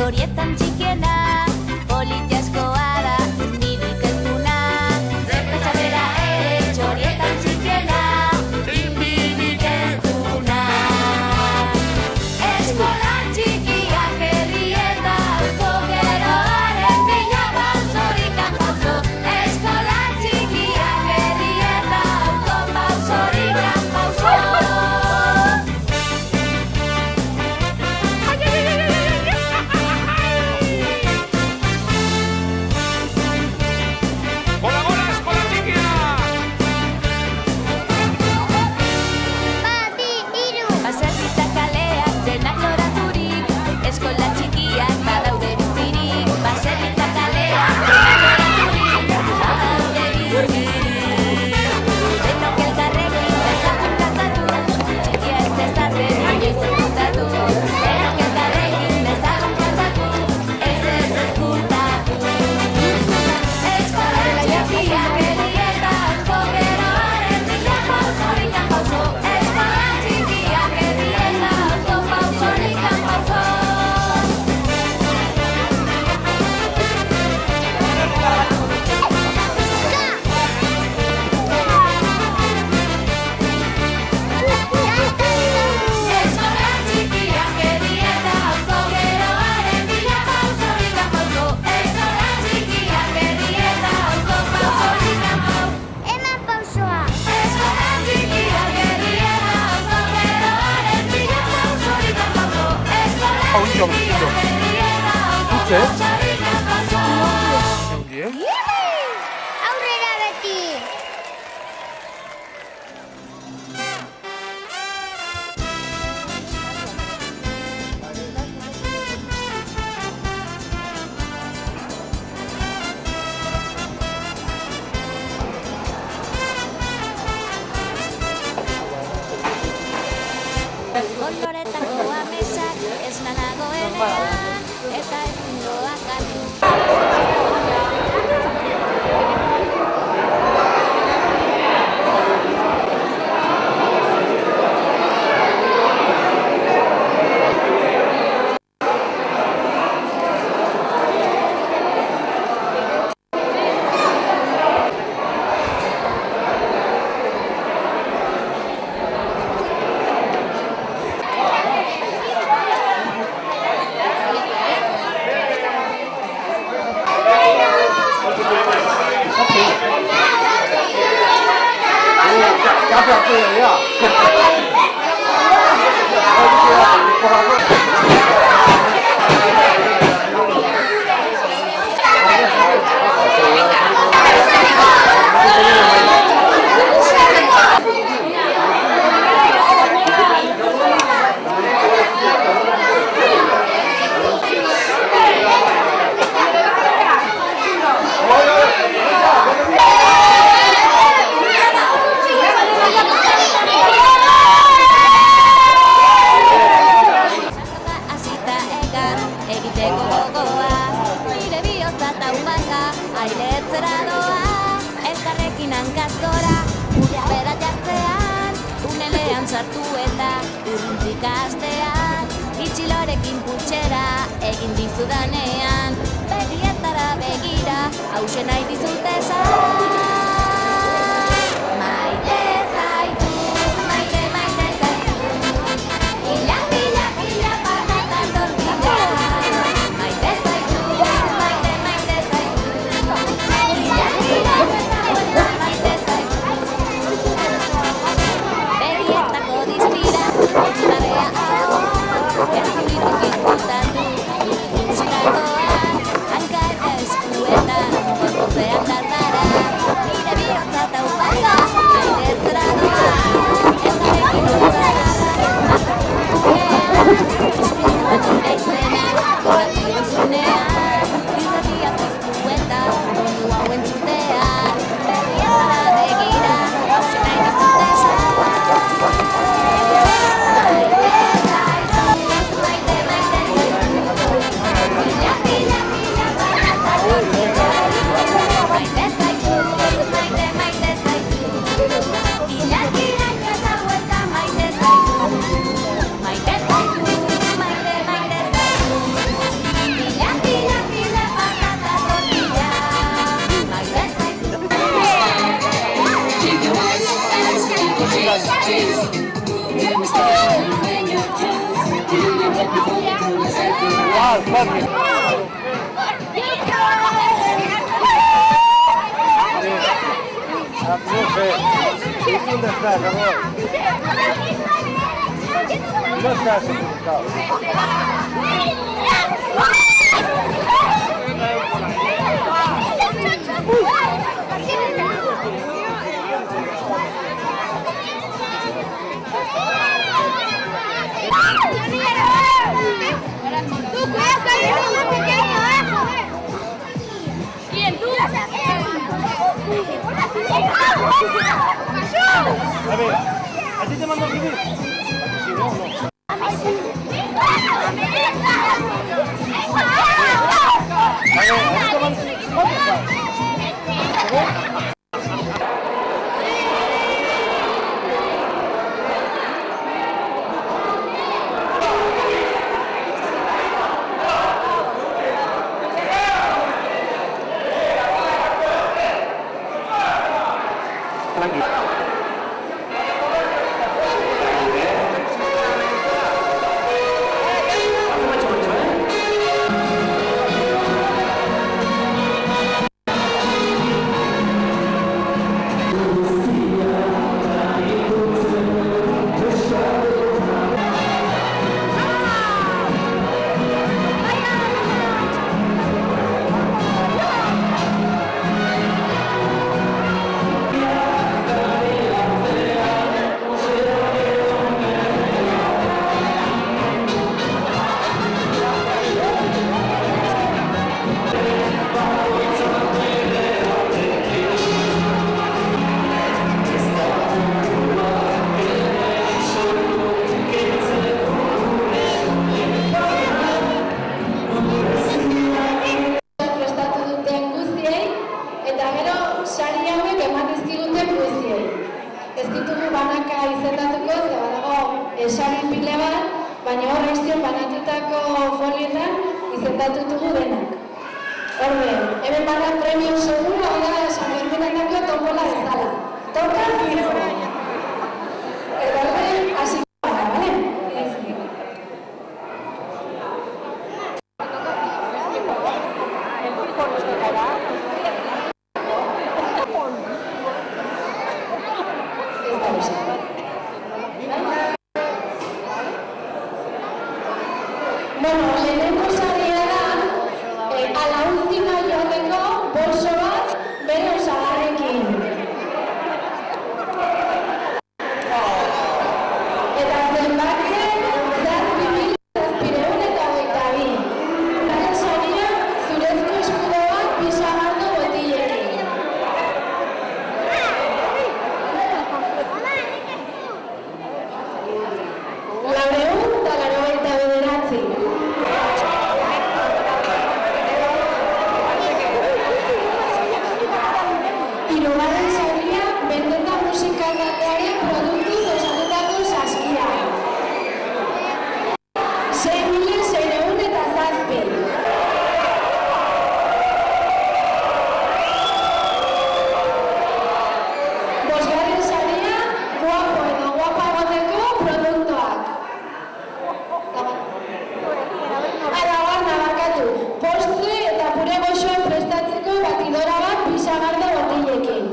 Txorietan txikiena, politiaskoa da, nidik ez duna. Zerpetza bera ere, txorietan txikiena, inbidik ez duna. Eskola txikiak herrieta, auzo geroaren bila bauzorikan pauzo. Eskola txikiak herrieta, auzo bauzorikan pauzo. ¡Colabora, Eskola Txikia! Baserritak kaleak denak loraturik, eskola txikiak badaude bizirik. Baserritak kaleak denak loraturik, badaude bizirik. Denok elkarrekin dezagun kantatu, txikia ez dezaten inoiz ezkutatu. Denok elkarrekin dezagun kantatu, ez ezkutatu. Eskola txikiak herrieta, auzo geroaren bila bauzorikan pauzo. Eskola txikiak herrieta, auzo bauzorikan pauzo. Eskola txikiak herrieta, auzo geroaren bila bauzorikan pauzo. Eskola txikiak herrieta, auzo bauzorikan pauzo. Eman pausoa! Eskola txikiak herrieta, auzo geroaren bila bauzorikan pauzo. Eskola txikiak herrieta, auzo bauzorikan pauzo. Aurrera beti! Koloretako amesak ez nanagoenean, eta egundoak gatu. Hasita egan egiteko gogoa, nire bihotza taumaka ailetzera doa. Elkarrekin hankaz gora, gure bera jartzean, tunelean sartu eta urruntzik hastean. Itxilorekin putxera egin dizudanean, begietara begira, hausen nahi dizut esan. Maite zaitu, maite, maite zaitu, ila, ila, ila, patatan tortilla. Maite zaitu, maite, maite zaitu, ila, ila, ila, maite zaitu. Begietako diztira, ondarea hau, ez durituk ikutatu, durituk ziragoa, hanka eta eskuetan, gorputzean dardaran. Tú, cuidado, que eres más pequeño, joder. ¿Quién, tú? A ver, ¿a ti te mando a vivir? Si no, no. Sari pile bat, baina hor aiztion banatutako folietan izendatu dugu denak. Orde, hemen bada premio seguro, hau da, San Ferminetako tombola ez dala. Toka fijo. Eta orde, hasiko gara, bale? Ez da usa. Bueno, lehenengo saria da, a la última joateko bolso bat bere osagarrekin. Eta zenbakien 7.722. Bigarren saria zurezko eskudo bat pisagardo botilekin. Laurehun eta laurogeita bederatzi. Hirugarren saria bendeta musikaldatearen produktuz osatutako saskia. 6.607. Bosgarren saria guapo eta guapa egoteko produktuak. Alabarna bakatu, postre eta pure goxoa prestatzeko batidora bat pisagardo botilekin.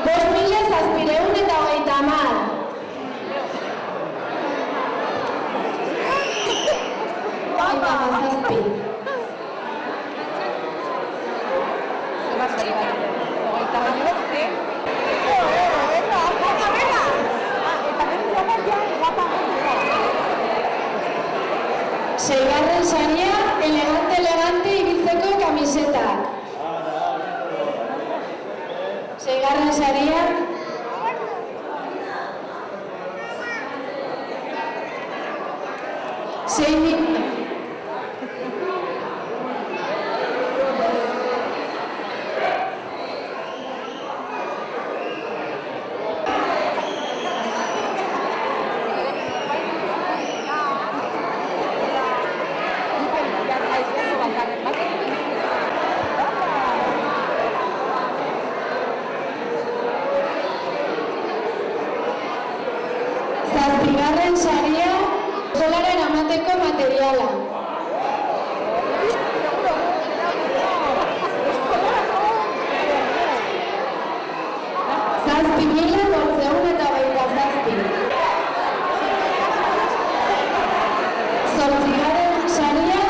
Bost mila zazpireun eta hogeita hamar. Hogeita hamazazpi. Seigarren saria, elegante ibiltzeko kamisetak. Seigarren saria. Zazpigarren saria, eskolaren amateko materiala. Zazpi mila bortzeun eta baita zazpi. Zortzigarren saria,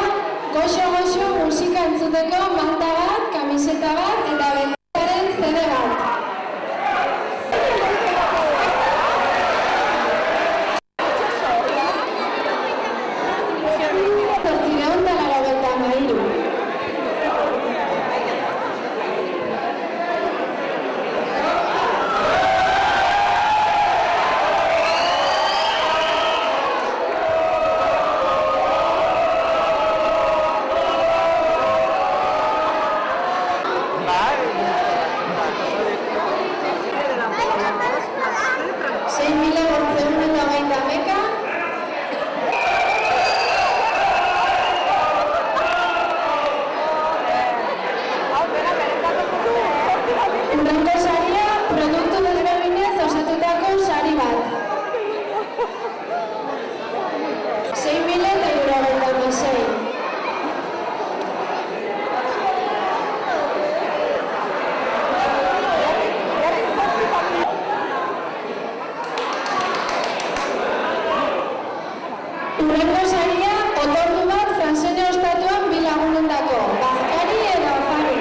goxo-goxo musika entzuteko manta bat, kamiseta bat eta bentaren CD bat. Zortziehun eta laurogeita hamairu. Sei mila bortzeun eta baita meka. Urrengo saria, produktu desberdinez osatutako sari bat. 6.076. Urrengo saria, otordu bat Frantzene ostatuan bi lagunendako, Bazkari edo Afari.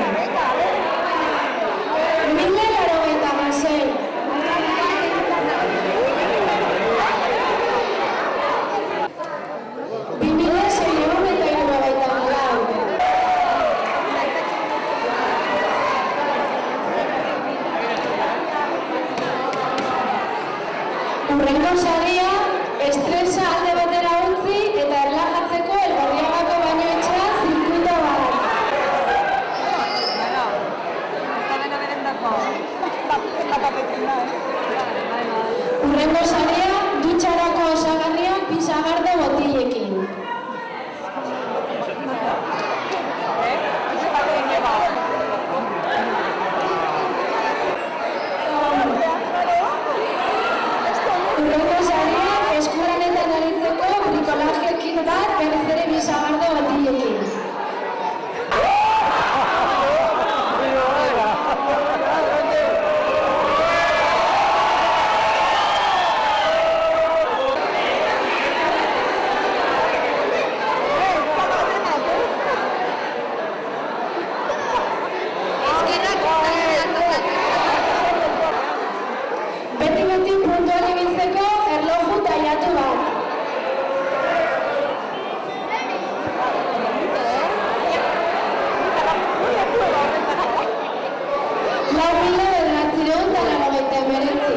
1086. Urrengo saria, estresa alde batera utzi eta erlajatzeko Elgorriagako bainu-etxea zirkuito bat. Urrengo saria, dutxarako osagarriak bi sagardo botilekin. Urrengo saria, eskuranetan aritzeko brikolaje kit bat berriz ere bi sagardo botilekin. Beti puntual ibiltzeko erloju tailatu bat. Lau mila bederatziehun eta laurogeita hemeretzi.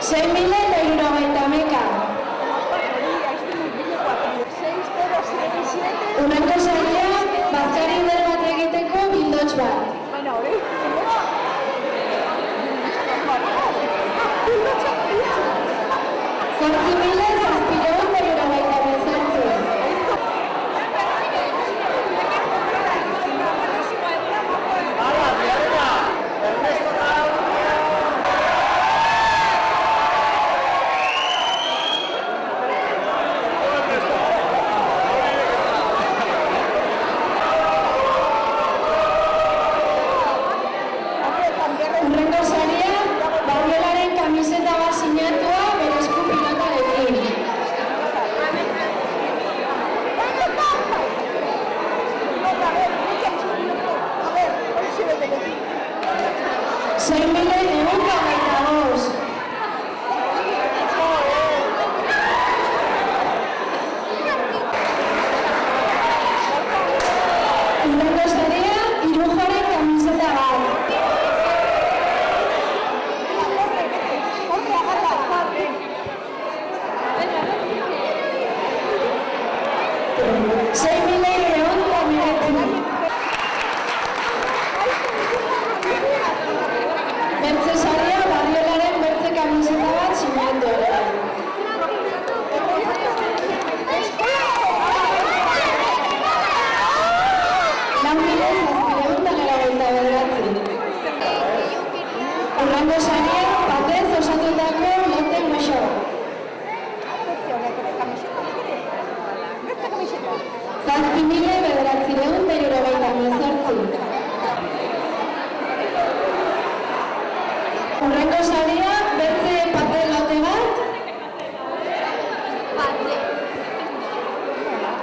Sei mila eta hirurogeita hamaika. Urrengo saria, Bazkari eder bat egiteko bildotx bat. Zortzi mila zazpiehun eta hirurogeita hemezortzi. Urrengo saria, Barriolaren kamiseta bat sinatua bere esku pilotarekin. Sei mila ehun eta hogeita bost. Urrengo saria, Irujoren kamiseta bat. Sei mila ehun eta hemeretzi. Bertze saria, Barriolaren bertze kamiseta bat sinatu.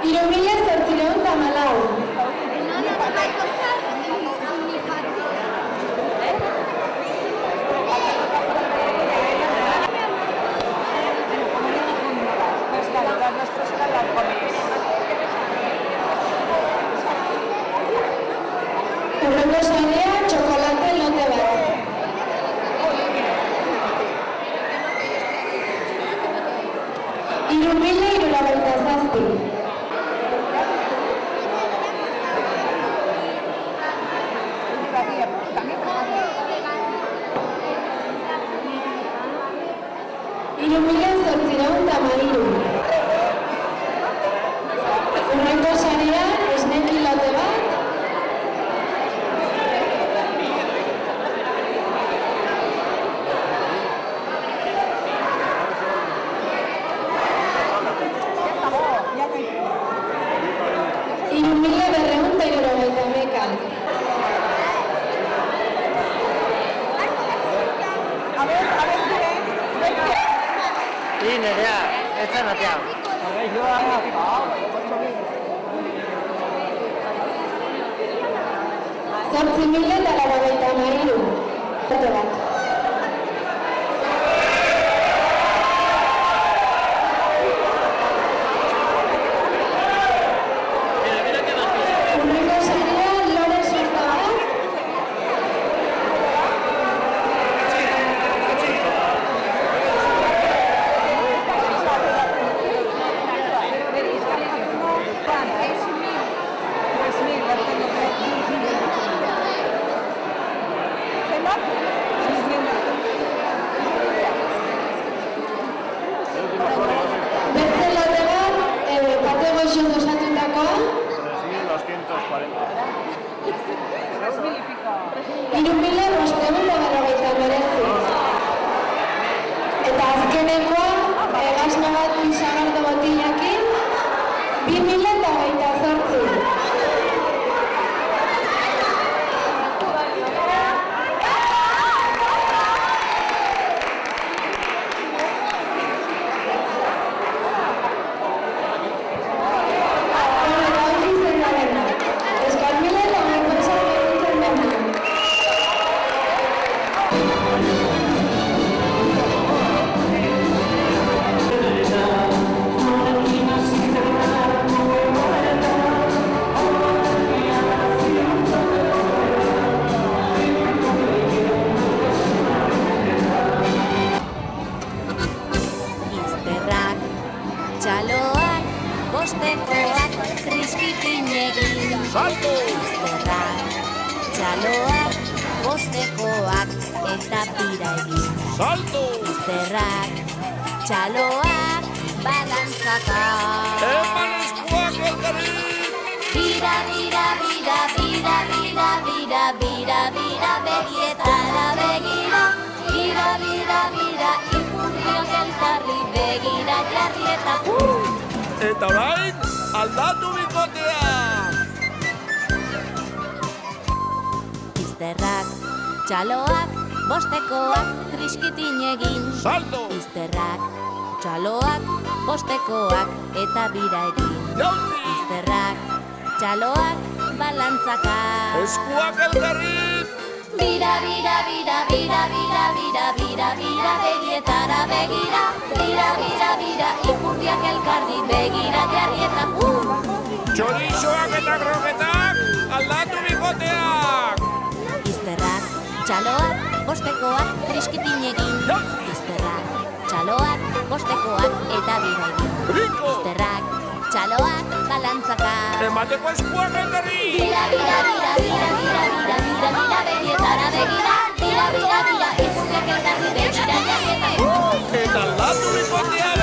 3.814. Hurrengo sarea txokolate lote bat. €3.067. Hurrengo sarea esneki lote bat. Sí, Nerea, esta no te hago. Hurrengo sarea lore sorta bat. Bertze lote bat, pate goixoz osatutakoa. 3.549. Eta azkenekoa, gasno bat pisagardo botillakin, 2.028. Izterrak, txaloak, bostekoak, triskitinegin. Salto! Izterrak, txaloak, bostekoak, eta bira egin. Salto! Izterrak, txaloak, balantzaka. Eman eskuak elkarri! Bira, bira, bira, bira, bira, bira, bira, bira, begietara begira. Bira, bira, bira, ipurdiok elkarri begira jarri eta Eta orain, aldatu bikotea! Izterrak, txaloak, bostekoak, triskitin egin. Salto! Izterrak, txaloak, bostekoak, eta bira egin. Jauzi! Izterrak, txaloak, balantzaka. Eskuak elkarri! Bira, bira, bira, bira, bira, bira, bira, bira, begietara begira. Bira, bira, bira, ipurdiak elkarri begira jarri eta Txorizoak eta kroketak, aldatu bikoteak! Izterrak, txaloak, bostekoak, triskitin egin. Izterrak, txaloak, bostekoak, eta bira egin. Brinko! Izterrak, txaloak, balantzaka. Emateko eskuak elkarri! Bira, bira, bira, bira, bira, bira, bira, bira, begietara begira. Bira, bira, bira, ipurdiak elkarri begira jarri eta Eta aldatu bikoteak!